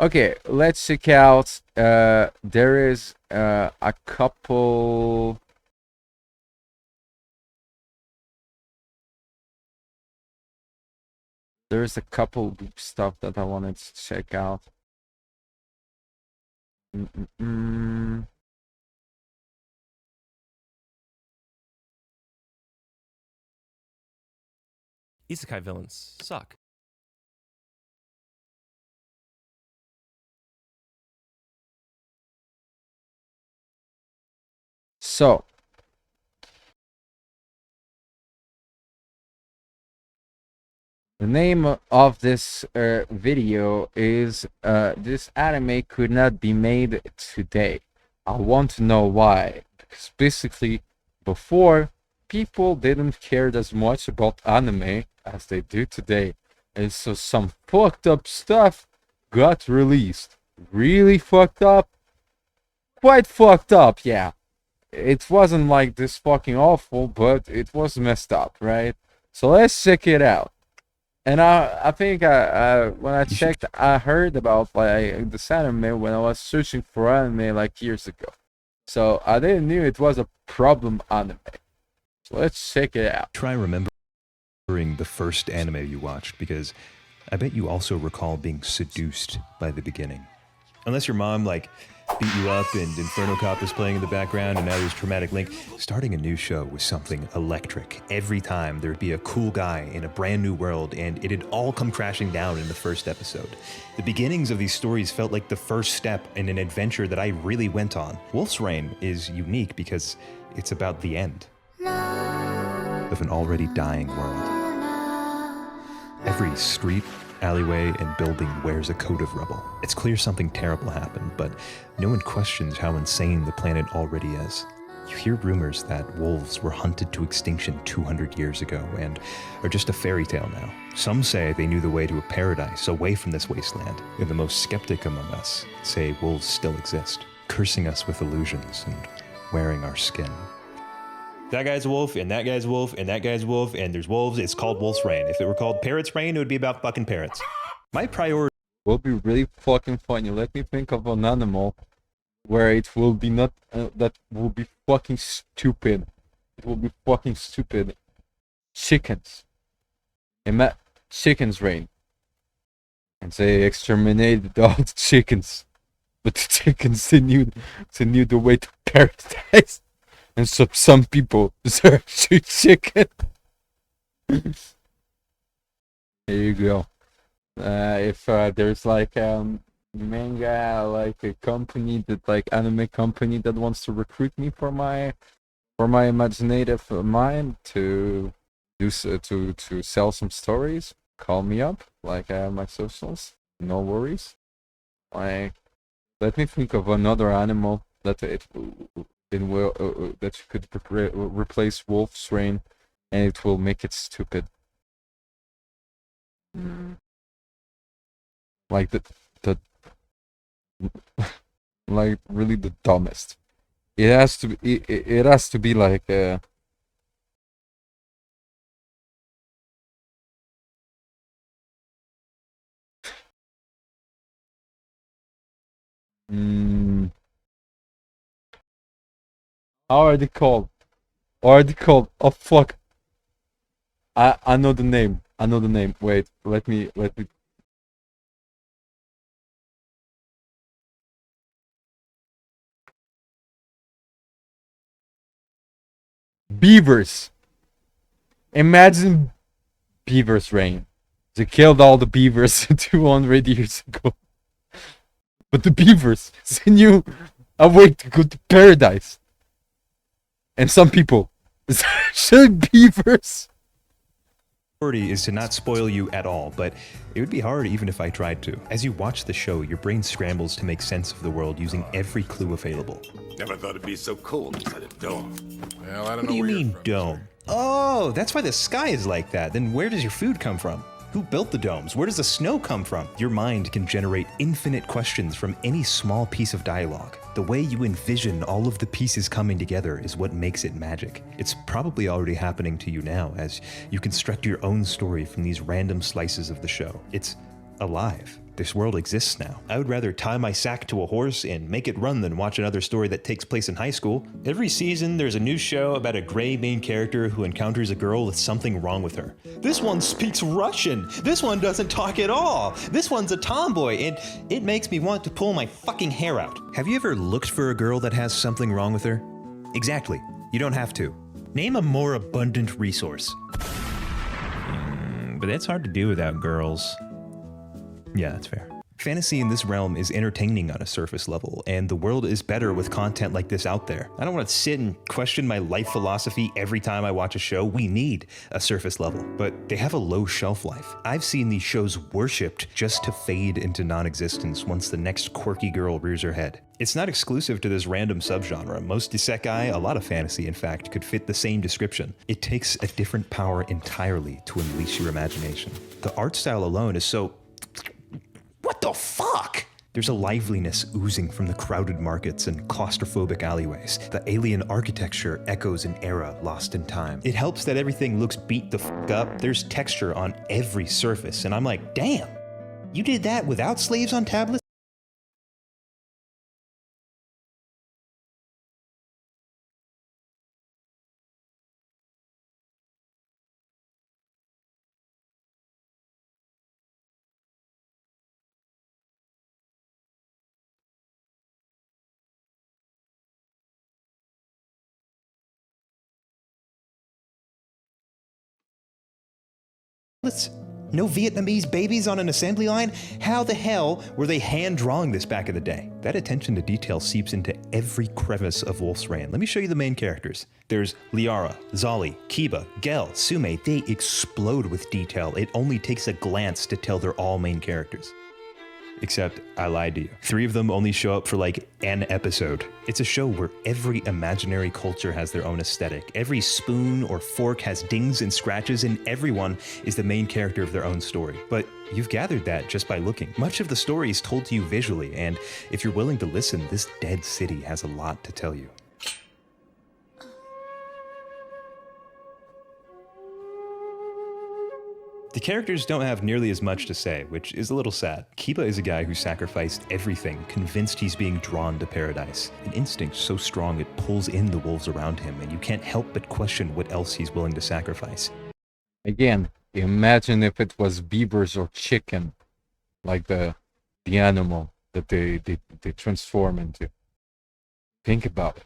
Okay, let's check out. There is a couple. There's a couple stuff that I wanted to check out. Isekai villains suck. So, the name of this video is this anime could not be made today. I want to know why. Because basically, before, people didn't care as much about anime as they do today. And so some fucked up stuff got released. Really fucked up? Quite fucked up, yeah. It wasn't like this fucking awful, but it was messed up, right? So let's check it out. And I think when I checked, I heard about like this anime when I was searching for anime like years ago. So I didn't knew it was a problem anime. So let's check it out. Try remembering the first anime you watched, because I bet you also recall being seduced by the beginning. Unless your mom like beat you up and Inferno Cop is playing in the background and now there's Traumatic Link. Starting a new show was something electric. Every time there'd be a cool guy in a brand new world and it'd all come crashing down in the first episode. The beginnings of these stories felt like the first step in an adventure that I really went on. Wolf's Rain is unique because it's about the end of an already dying world. Every street, alleyway, and building wears a coat of rubble. It's clear something terrible happened, but no one questions how insane the planet already is. You hear rumors that wolves were hunted to extinction 200 years ago and are just a fairy tale now. Some say they knew the way to a paradise away from this wasteland, and the most skeptic among us say wolves still exist, cursing us with illusions and wearing our skin. That guy's a wolf, and that guy's a wolf, and that guy's a wolf, and there's wolves. It's called Wolf's Rain. If it were called Parrot's Rain, it would be about fucking parrots. My priority will be really fucking funny. Let me think of an animal where it will be not that will be fucking stupid. It will be fucking stupid. Chickens. Chickens reign. And they exterminated all the chickens. But the chickens they knew the way to paradise. And so some people deserve to eat chicken. There you go. If there's like manga, like a company that like anime company that wants to recruit me for my imaginative mind to do to sell some stories, call me up. Like my socials, no worries. Like, let me think of another animal that that could replace Wolf's Rain, and it will make it stupid. Like the like really the dumbest. It has to be. It has to be like how are they called? What are they called? Oh fuck! I know the name. I know the name. Wait, let me. Beavers. Imagine Beavers' reign. They killed all the beavers 200 years ago. But the beavers, they knew a way to go to paradise. And some people, it's actually beavers. is to not spoil you at all, but it would be hard even if I tried to. As you watch the show, your brain scrambles to make sense of the world using every clue available. Never thought it'd be so cold inside a dome. Well, I don't know. What do you mean, dome? Oh, that's why the sky is like that. Then where does your food come from? Who built the domes? Where does the snow come from? Your mind can generate infinite questions from any small piece of dialogue. The way you envision all of the pieces coming together is what makes it magic. It's probably already happening to you now as you construct your own story from these random slices of the show. It's alive. this world exists now. I would rather tie my sack to a horse and make it run than watch another story that takes place in high school. Every season, there's a new show about a gray main character who encounters a girl with something wrong with her. This one speaks Russian. This one doesn't talk at all. This one's a tomboy, and it makes me want to pull my fucking hair out. Have you ever looked for a girl that has something wrong with her? Exactly. You don't have to. Name a more abundant resource. But that's hard to do without girls. Yeah, that's fair. Fantasy in this realm is entertaining on a surface level, and the world is better with content like this out there. I don't want to sit and question my life philosophy every time I watch a show. We need a surface level, but they have a low shelf life. I've seen these shows worshipped just to fade into non-existence once the next quirky girl rears her head. It's not exclusive to this random subgenre. Most isekai, a lot of fantasy in fact, could fit the same description. It takes a different power entirely to unleash your imagination. The art style alone is so... What the fuck? There's a liveliness oozing from the crowded markets and claustrophobic alleyways. The alien architecture echoes an era lost in time. It helps that everything looks beat the fuck up. There's texture on every surface, and I'm like, damn, you did that without slaves on tablets? No Vietnamese babies on an assembly line? How the hell were they hand drawing this back in the day? That attention to detail seeps into every crevice of Wolf's Rain. Let me show you the main characters. There's Liara, Zali, Kiba, Gel, Sume. They explode with detail. It only takes a glance to tell they're all main characters. Except I lied to you. 3 of them only show up for like an episode. It's a show where every imaginary culture has their own aesthetic. Every spoon or fork has dings and scratches, and everyone is the main character of their own story. But you've gathered that just by looking. Much of the story is told to you visually, and if you're willing to listen, this dead city has a lot to tell you. The characters don't have nearly as much to say, which is a little sad. Kiba is a guy who sacrificed everything, convinced he's being drawn to paradise. An instinct so strong it pulls in the wolves around him, and you can't help but question what else he's willing to sacrifice. Again, imagine if it was beavers or chicken, like the animal that they transform into. Think about it.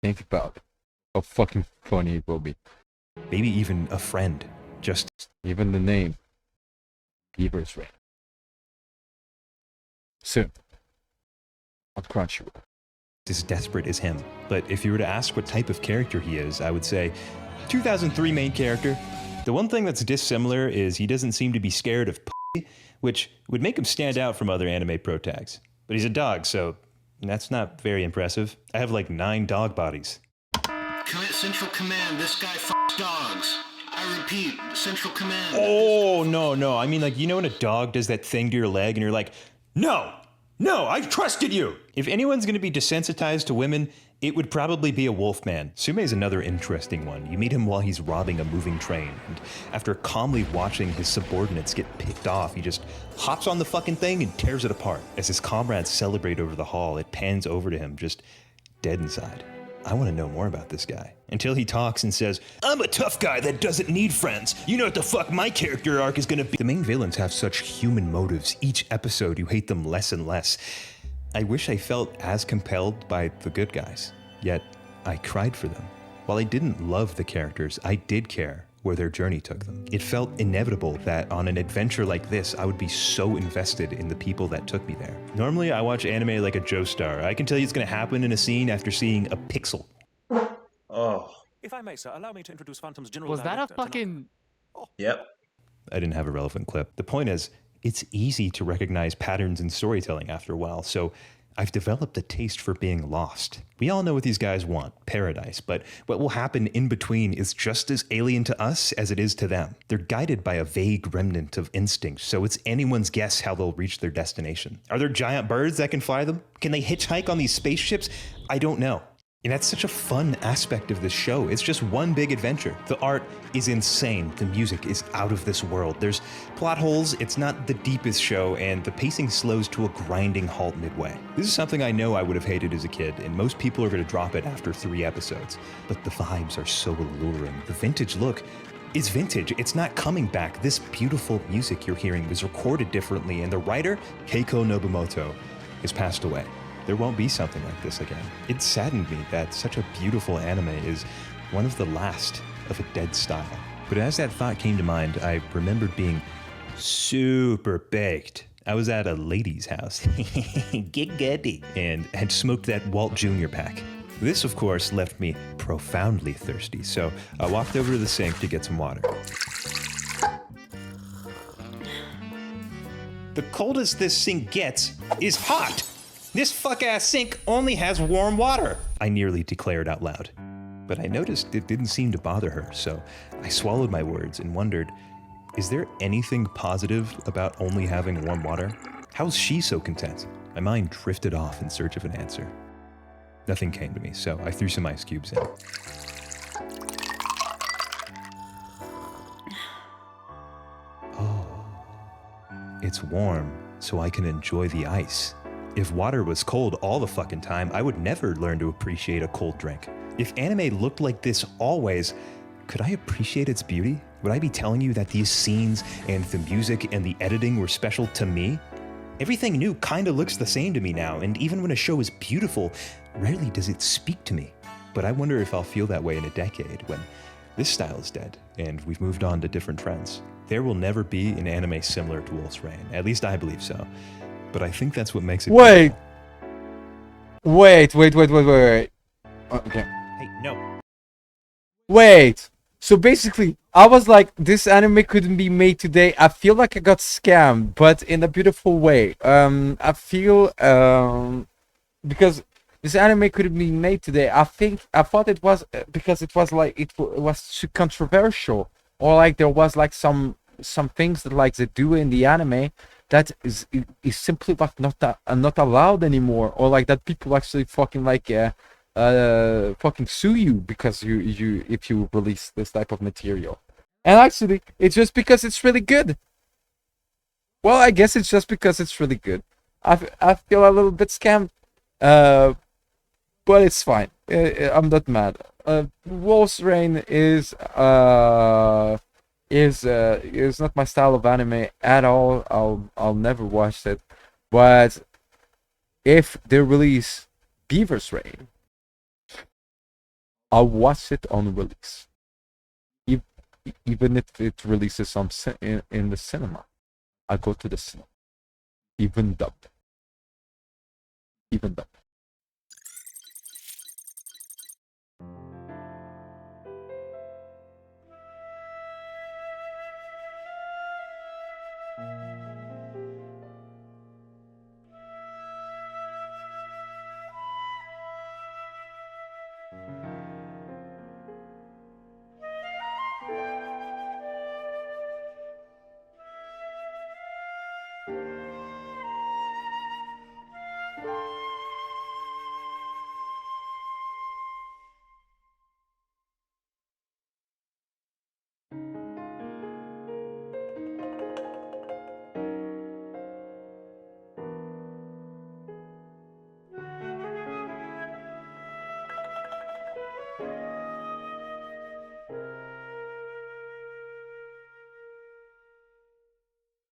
Think about it. How fucking funny it will be. Maybe even a friend. Just even the name, Beaver's Rain. Soon, on Crunchyroll. As desperate as him. But if you were to ask what type of character he is, I would say 2003 main character. The one thing that's dissimilar is he doesn't seem to be scared of pussy, which would make him stand out from other anime protags. But he's a dog, so that's not very impressive. I have like 9 dog bodies. Central Command, this guy f***s dogs. I repeat, Central Command. Oh, no. I mean, like, you know when a dog does that thing to your leg and you're like, no, I trusted you. If anyone's going to be desensitized to women, it would probably be a wolfman. Sume is another interesting one. You meet him while he's robbing a moving train, and after calmly watching his subordinates get picked off, he just hops on the fucking thing and tears it apart. As his comrades celebrate over the hall, it pans over to him, just dead inside. I want to know more about this guy. Until he talks and says, I'm a tough guy that doesn't need friends. You know what the fuck my character arc is gonna be. The main villains have such human motives. Each episode you hate them less and less. I wish I felt as compelled by the good guys. Yet, I cried for them. While I didn't love the characters, I did care where their journey took them. It felt inevitable that on an adventure like this, I would be so invested in the people that took me there. Normally, I watch anime like a Joestar. I can tell you it's gonna happen in a scene after seeing a pixel. Oh. If I may, sir, allow me to introduce Phantom's general Was that a director fucking... Yep. I didn't have a relevant clip. The point is, it's easy to recognize patterns in storytelling after a while, so I've developed a taste for being lost. We all know what these guys want, paradise, but what will happen in between is just as alien to us as it is to them. They're guided by a vague remnant of instinct, so it's anyone's guess how they'll reach their destination. Are there giant birds that can fly them? Can they hitchhike on these spaceships? I don't know. And that's such a fun aspect of this show. It's just one big adventure. The art is insane. The music is out of this world. There's plot holes. It's not the deepest show, and the pacing slows to a grinding halt midway. This is something I know I would have hated as a kid, and most people are going to drop it after 3 episodes. But the vibes are so alluring. The vintage look is vintage. It's not coming back. This beautiful music you're hearing was recorded differently, and the writer, Keiko Nobumoto, has passed away. There won't be something like this again. It saddened me that such a beautiful anime is one of the last of a dead style. But as that thought came to mind, I remembered being super baked. I was at a lady's house, giggity, and had smoked that Walt Jr. pack. This, of course, left me profoundly thirsty, so I walked over to the sink to get some water. The coldest this sink gets is hot! This fuck-ass sink only has warm water, I nearly declared out loud. But I noticed it didn't seem to bother her, so I swallowed my words and wondered, is there anything positive about only having warm water? How's she so content? My mind drifted off in search of an answer. Nothing came to me, so I threw some ice cubes in. Oh, it's warm, so I can enjoy the ice. If water was cold all the fucking time, I would never learn to appreciate a cold drink. If anime looked like this always, could I appreciate its beauty? Would I be telling you that these scenes and the music and the editing were special to me? Everything new kinda looks the same to me now, and even when a show is beautiful, rarely does it speak to me. But I wonder if I'll feel that way in a decade when this style is dead and we've moved on to different trends. There will never be an anime similar to Wolf's Rain. At least I believe so. But I think that's what makes it Wait. beautiful. Wait. Okay. Hey, no. Wait. So basically, I was like, this anime couldn't be made today. I feel like I got scammed, but in a beautiful way. I feel because this anime couldn't be made today. I thought it was because it was like it was too controversial, or like there was like some things that like they do in the anime that is simply like not allowed anymore, or like that people actually fucking like fucking sue you because you if you release this type of material. And actually it's just because it's really good. Well, I guess it's just because it's really good. I feel a little bit scammed, but it's fine. I'm not mad. Wolf's Rain is not my style of anime at all. I'll never watch it. But if they release Beaver's Rain, I'll watch it on release. Even if it releases in the cinema, I go to the cinema. Even dubbed.